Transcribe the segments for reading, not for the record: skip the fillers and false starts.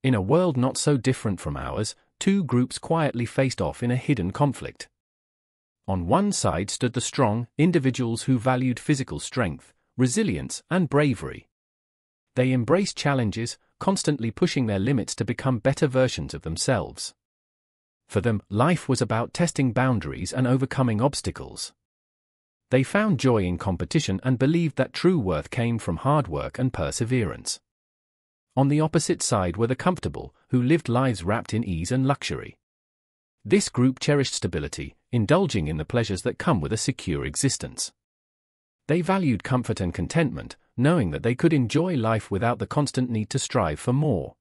In a world not so different from ours, two groups quietly faced off in a hidden conflict. On one side stood the strong, individuals who valued physical strength, resilience, and bravery. They embraced challenges, constantly pushing their limits to become better versions of themselves. For them, life was about testing boundaries and overcoming obstacles. They found joy in competition and believed that true worth came from hard work and perseverance. On the opposite side were the comfortable, who lived lives wrapped in ease and luxury. This group cherished stability, indulging in the pleasures that come with a secure existence. They valued comfort and contentment, knowing that they could enjoy life without the constant need to strive for more.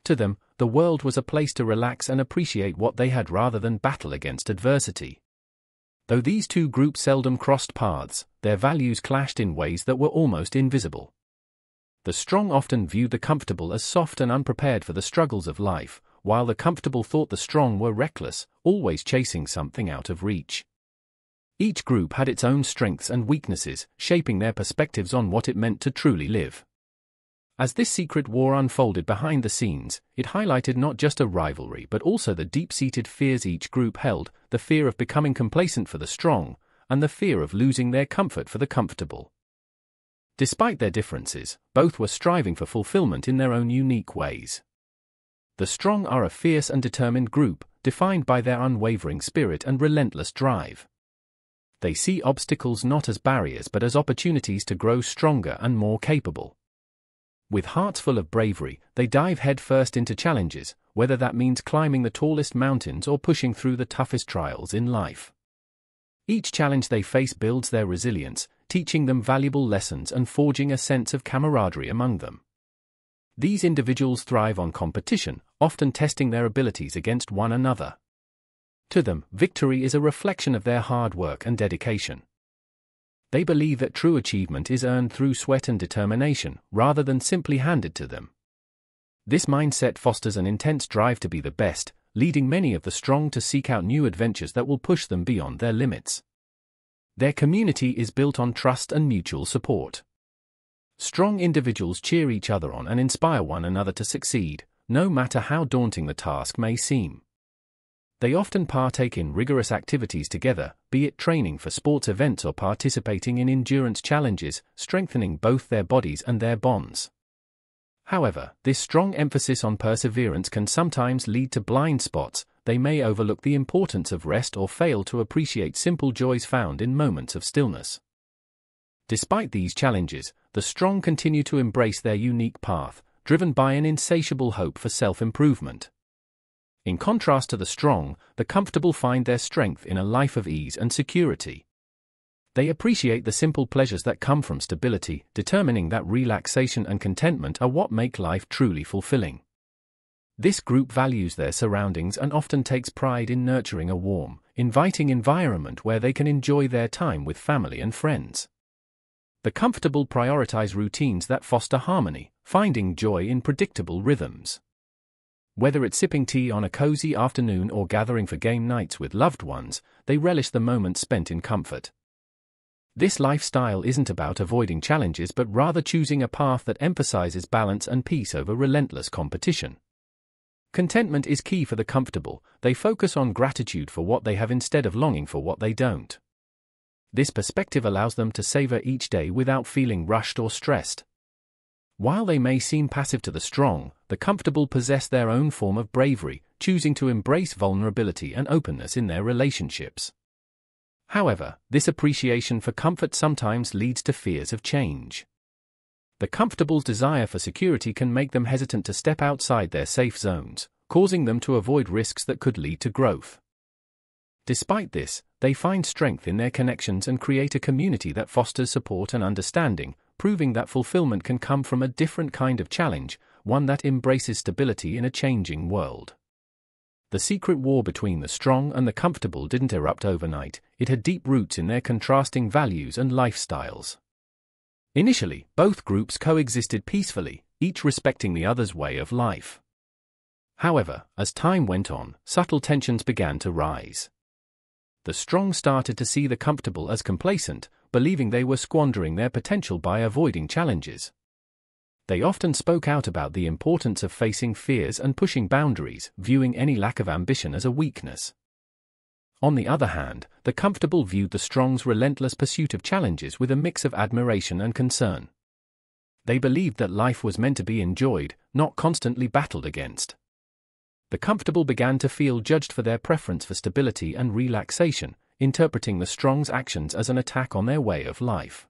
To them, the world was a place to relax and appreciate what they had rather than battle against adversity. Though these two groups seldom crossed paths, their values clashed in ways that were almost invisible. The strong often viewed the comfortable as soft and unprepared for the struggles of life, while the comfortable thought the strong were reckless, always chasing something out of reach. Each group had its own strengths and weaknesses, shaping their perspectives on what it meant to truly live. As this secret war unfolded behind the scenes, it highlighted not just a rivalry but also the deep-seated fears each group held, the fear of becoming complacent for the strong, and the fear of losing their comfort for the comfortable. Despite their differences, both were striving for fulfillment in their own unique ways. The strong are a fierce and determined group, defined by their unwavering spirit and relentless drive. They see obstacles not as barriers but as opportunities to grow stronger and more capable. With hearts full of bravery, they dive headfirst into challenges, whether that means climbing the tallest mountains or pushing through the toughest trials in life. Each challenge they face builds their resilience, teaching them valuable lessons and forging a sense of camaraderie among them. These individuals thrive on competition, often testing their abilities against one another. To them, victory is a reflection of their hard work and dedication. They believe that true achievement is earned through sweat and determination, rather than simply handed to them. This mindset fosters an intense drive to be the best, leading many of the strong to seek out new adventures that will push them beyond their limits. Their community is built on trust and mutual support. Strong individuals cheer each other on and inspire one another to succeed, no matter how daunting the task may seem. They often partake in rigorous activities together, be it training for sports events or participating in endurance challenges, strengthening both their bodies and their bonds. However, this strong emphasis on perseverance can sometimes lead to blind spots. They may overlook the importance of rest or fail to appreciate simple joys found in moments of stillness. Despite these challenges, the strong continue to embrace their unique path, driven by an insatiable hope for self-improvement. In contrast to the strong, the comfortable find their strength in a life of ease and security. They appreciate the simple pleasures that come from stability, determining that relaxation and contentment are what make life truly fulfilling. This group values their surroundings and often takes pride in nurturing a warm, inviting environment where they can enjoy their time with family and friends. The comfortable prioritize routines that foster harmony, finding joy in predictable rhythms. Whether it's sipping tea on a cozy afternoon or gathering for game nights with loved ones, they relish the moments spent in comfort. This lifestyle isn't about avoiding challenges but rather choosing a path that emphasizes balance and peace over relentless competition. Contentment is key for the comfortable. They focus on gratitude for what they have instead of longing for what they don't. This perspective allows them to savor each day without feeling rushed or stressed. While they may seem passive to the strong, the comfortable possess their own form of bravery, choosing to embrace vulnerability and openness in their relationships. However, this appreciation for comfort sometimes leads to fears of change. The comfortable's desire for security can make them hesitant to step outside their safe zones, causing them to avoid risks that could lead to growth. Despite this, they find strength in their connections and create a community that fosters support and understanding, proving that fulfillment can come from a different kind of challenge, one that embraces stability in a changing world. The secret war between the strong and the comfortable didn't erupt overnight. It had deep roots in their contrasting values and lifestyles. Initially, both groups coexisted peacefully, each respecting the other's way of life. However, as time went on, subtle tensions began to rise. The strong started to see the comfortable as complacent, believing they were squandering their potential by avoiding challenges. They often spoke out about the importance of facing fears and pushing boundaries, viewing any lack of ambition as a weakness. On the other hand, the comfortable viewed the strong's relentless pursuit of challenges with a mix of admiration and concern. They believed that life was meant to be enjoyed, not constantly battled against. The comfortable began to feel judged for their preference for stability and relaxation, interpreting the strong's actions as an attack on their way of life.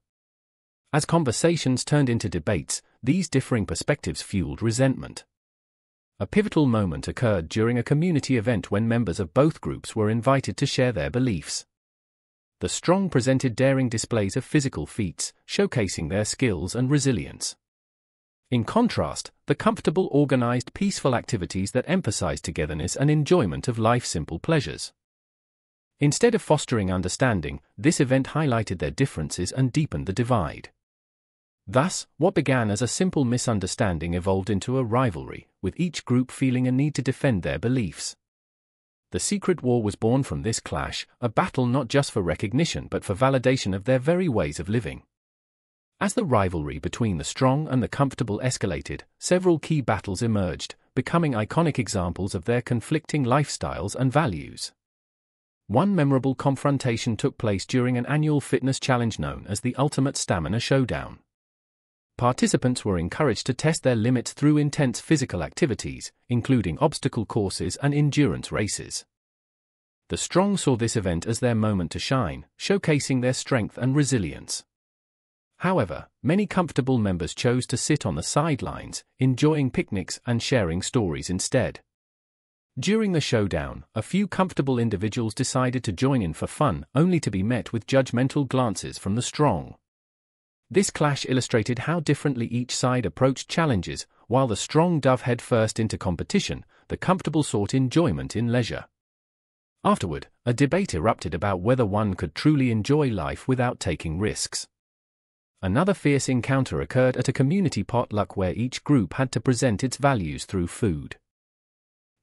As conversations turned into debates, these differing perspectives fueled resentment. A pivotal moment occurred during a community event when members of both groups were invited to share their beliefs. The strong presented daring displays of physical feats, showcasing their skills and resilience. In contrast, the comfortable organized peaceful activities that emphasized togetherness and enjoyment of life's simple pleasures. Instead of fostering understanding, this event highlighted their differences and deepened the divide. Thus, what began as a simple misunderstanding evolved into a rivalry, with each group feeling a need to defend their beliefs. The secret war was born from this clash, a battle not just for recognition but for validation of their very ways of living. As the rivalry between the strong and the comfortable escalated, several key battles emerged, becoming iconic examples of their conflicting lifestyles and values. One memorable confrontation took place during an annual fitness challenge known as the Ultimate Stamina Showdown. Participants were encouraged to test their limits through intense physical activities, including obstacle courses and endurance races. The strong saw this event as their moment to shine, showcasing their strength and resilience. However, many comfortable members chose to sit on the sidelines, enjoying picnics and sharing stories instead. During the showdown, a few comfortable individuals decided to join in for fun, only to be met with judgmental glances from the strong. This clash illustrated how differently each side approached challenges. While the strong dove headfirst into competition, the comfortable sought enjoyment in leisure. Afterward, a debate erupted about whether one could truly enjoy life without taking risks. Another fierce encounter occurred at a community potluck where each group had to present its values through food.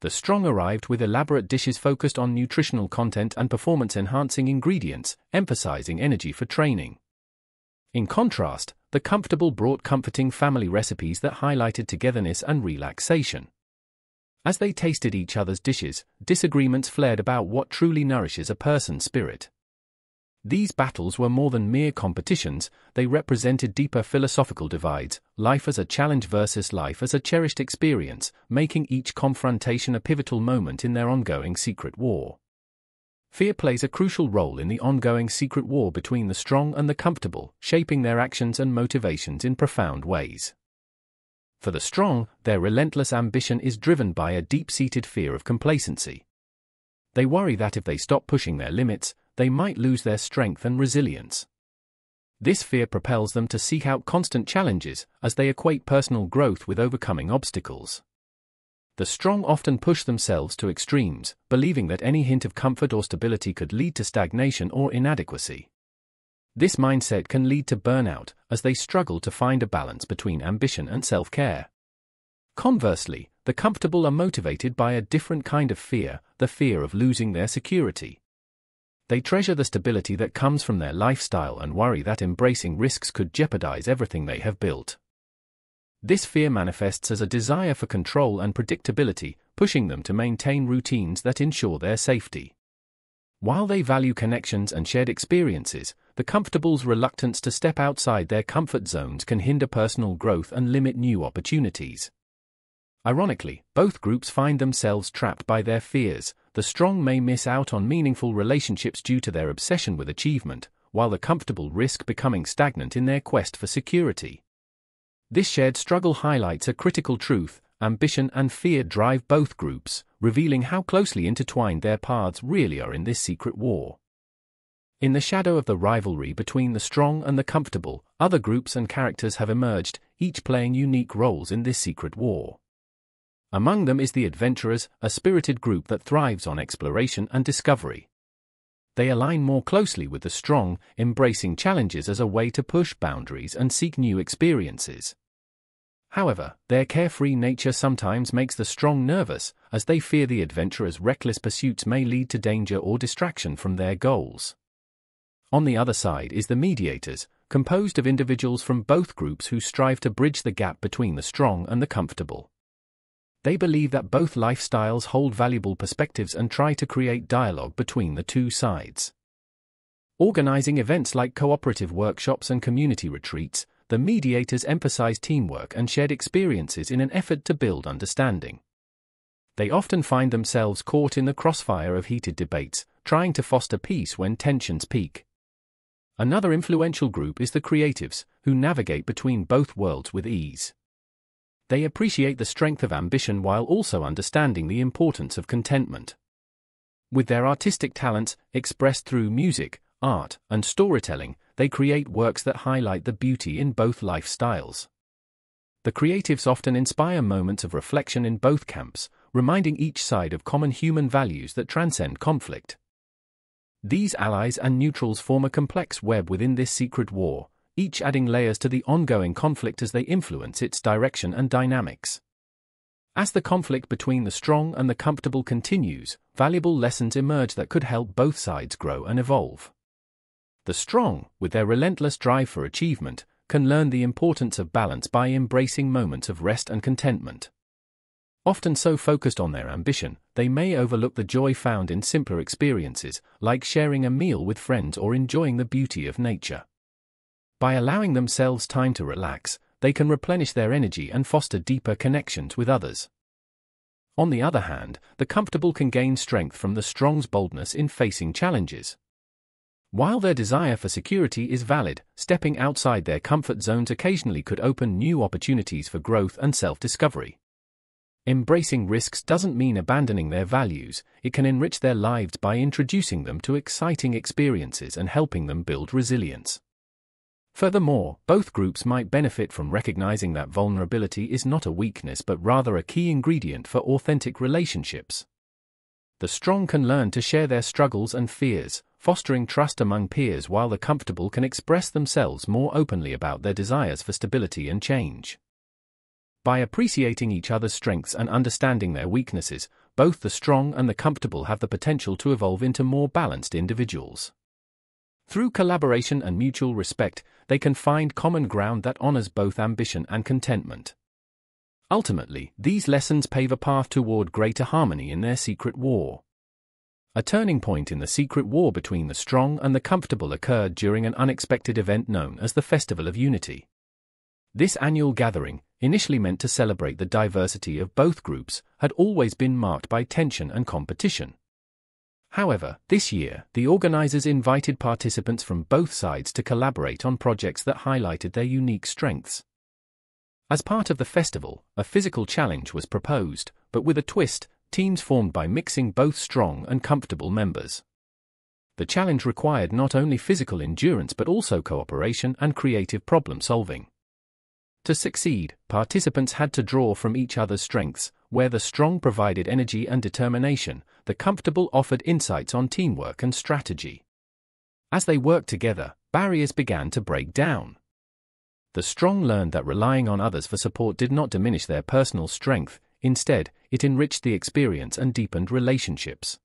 The strong arrived with elaborate dishes focused on nutritional content and performance-enhancing ingredients, emphasizing energy for training. In contrast, the comfortable brought comforting family recipes that highlighted togetherness and relaxation. As they tasted each other's dishes, disagreements flared about what truly nourishes a person's spirit. These battles were more than mere competitions, they represented deeper philosophical divides, life as a challenge versus life as a cherished experience, making each confrontation a pivotal moment in their ongoing secret war. Fear plays a crucial role in the ongoing secret war between the strong and the comfortable, shaping their actions and motivations in profound ways. For the strong, their relentless ambition is driven by a deep-seated fear of complacency. They worry that if they stop pushing their limits, they might lose their strength and resilience. This fear propels them to seek out constant challenges, as they equate personal growth with overcoming obstacles. The strong often push themselves to extremes, believing that any hint of comfort or stability could lead to stagnation or inadequacy. This mindset can lead to burnout, as they struggle to find a balance between ambition and self-care. Conversely, the comfortable are motivated by a different kind of fear, the fear of losing their security. They treasure the stability that comes from their lifestyle and worry that embracing risks could jeopardize everything they have built. This fear manifests as a desire for control and predictability, pushing them to maintain routines that ensure their safety. While they value connections and shared experiences, the comfortable's reluctance to step outside their comfort zones can hinder personal growth and limit new opportunities. Ironically, both groups find themselves trapped by their fears. The strong may miss out on meaningful relationships due to their obsession with achievement, while the comfortable risk becoming stagnant in their quest for security. This shared struggle highlights a critical truth: ambition and fear drive both groups, revealing how closely intertwined their paths really are in this secret war. In the shadow of the rivalry between the strong and the comfortable, other groups and characters have emerged, each playing unique roles in this secret war. Among them is the adventurers, a spirited group that thrives on exploration and discovery. They align more closely with the strong, embracing challenges as a way to push boundaries and seek new experiences. However, their carefree nature sometimes makes the strong nervous, as they fear the adventurers' reckless pursuits may lead to danger or distraction from their goals. On the other side is the mediators, composed of individuals from both groups who strive to bridge the gap between the strong and the comfortable. They believe that both lifestyles hold valuable perspectives and try to create dialogue between the two sides. Organizing events like cooperative workshops and community retreats, the mediators emphasize teamwork and shared experiences in an effort to build understanding. They often find themselves caught in the crossfire of heated debates, trying to foster peace when tensions peak. Another influential group is the creatives, who navigate between both worlds with ease. They appreciate the strength of ambition while also understanding the importance of contentment. With their artistic talents, expressed through music, art, and storytelling, they create works that highlight the beauty in both lifestyles. The creatives often inspire moments of reflection in both camps, reminding each side of common human values that transcend conflict. These allies and neutrals form a complex web within this secret war, each adding layers to the ongoing conflict as they influence its direction and dynamics. As the conflict between the strong and the comfortable continues, valuable lessons emerge that could help both sides grow and evolve. The strong, with their relentless drive for achievement, can learn the importance of balance by embracing moments of rest and contentment. Often so focused on their ambition, they may overlook the joy found in simpler experiences, like sharing a meal with friends or enjoying the beauty of nature. By allowing themselves time to relax, they can replenish their energy and foster deeper connections with others. On the other hand, the comfortable can gain strength from the strong's boldness in facing challenges. While their desire for security is valid, stepping outside their comfort zones occasionally could open new opportunities for growth and self-discovery. Embracing risks doesn't mean abandoning their values, it can enrich their lives by introducing them to exciting experiences and helping them build resilience. Furthermore, both groups might benefit from recognizing that vulnerability is not a weakness but rather a key ingredient for authentic relationships. The strong can learn to share their struggles and fears, fostering trust among peers, while the comfortable can express themselves more openly about their desires for stability and change. By appreciating each other's strengths and understanding their weaknesses, both the strong and the comfortable have the potential to evolve into more balanced individuals. Through collaboration and mutual respect, they can find common ground that honors both ambition and contentment. Ultimately, these lessons pave a path toward greater harmony in their secret war. A turning point in the secret war between the strong and the comfortable occurred during an unexpected event known as the Festival of Unity. This annual gathering, initially meant to celebrate the diversity of both groups, had always been marked by tension and competition. However, this year, the organizers invited participants from both sides to collaborate on projects that highlighted their unique strengths. As part of the festival, a physical challenge was proposed, but with a twist: teams formed by mixing both strong and comfortable members. The challenge required not only physical endurance but also cooperation and creative problem-solving. To succeed, participants had to draw from each other's strengths, where the strong provided energy and determination, the comfortable offered insights on teamwork and strategy. As they worked together, barriers began to break down. The strong learned that relying on others for support did not diminish their personal strength, instead, it enriched the experience and deepened relationships.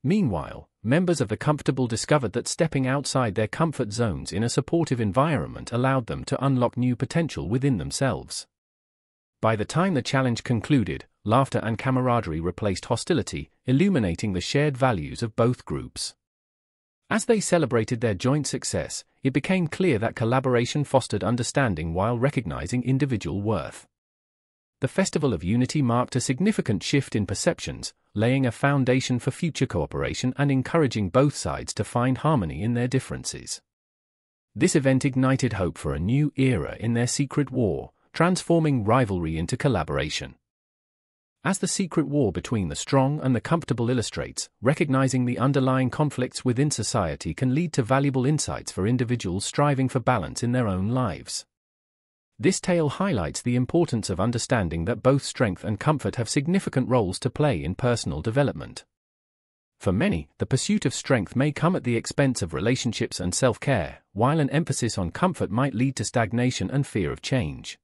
Meanwhile, members of the comfortable discovered that stepping outside their comfort zones in a supportive environment allowed them to unlock new potential within themselves. By the time the challenge concluded, laughter and camaraderie replaced hostility, illuminating the shared values of both groups. As they celebrated their joint success, it became clear that collaboration fostered understanding while recognizing individual worth. The Festival of Unity marked a significant shift in perceptions, laying a foundation for future cooperation and encouraging both sides to find harmony in their differences. This event ignited hope for a new era in their secret war, transforming rivalry into collaboration. As the secret war between the strong and the comfortable illustrates, recognizing the underlying conflicts within society can lead to valuable insights for individuals striving for balance in their own lives. This tale highlights the importance of understanding that both strength and comfort have significant roles to play in personal development. For many, the pursuit of strength may come at the expense of relationships and self-care, while an emphasis on comfort might lead to stagnation and fear of change.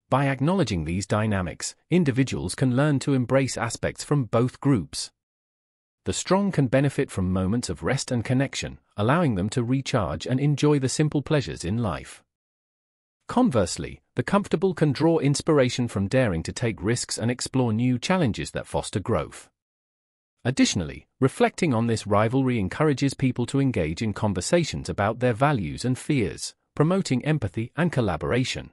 By acknowledging these dynamics, individuals can learn to embrace aspects from both groups. the strong can benefit from moments of rest and connection, allowing them to recharge and enjoy the simple pleasures in life. Conversely, the comfortable can draw inspiration from daring to take risks and explore new challenges that foster growth. Additionally, reflecting on this rivalry encourages people to engage in conversations about their values and fears, promoting empathy and collaboration.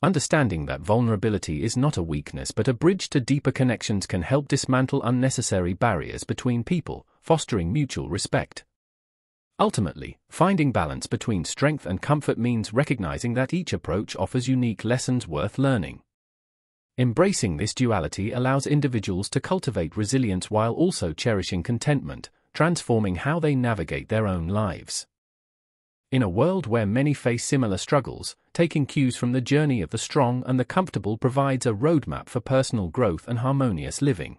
Understanding that vulnerability is not a weakness but a bridge to deeper connections can help dismantle unnecessary barriers between people, fostering mutual respect. Ultimately, finding balance between strength and comfort means recognizing that each approach offers unique lessons worth learning. Embracing this duality allows individuals to cultivate resilience while also cherishing contentment, transforming how they navigate their own lives. In a world where many face similar struggles, taking cues from the journey of the strong and the comfortable provides a roadmap for personal growth and harmonious living.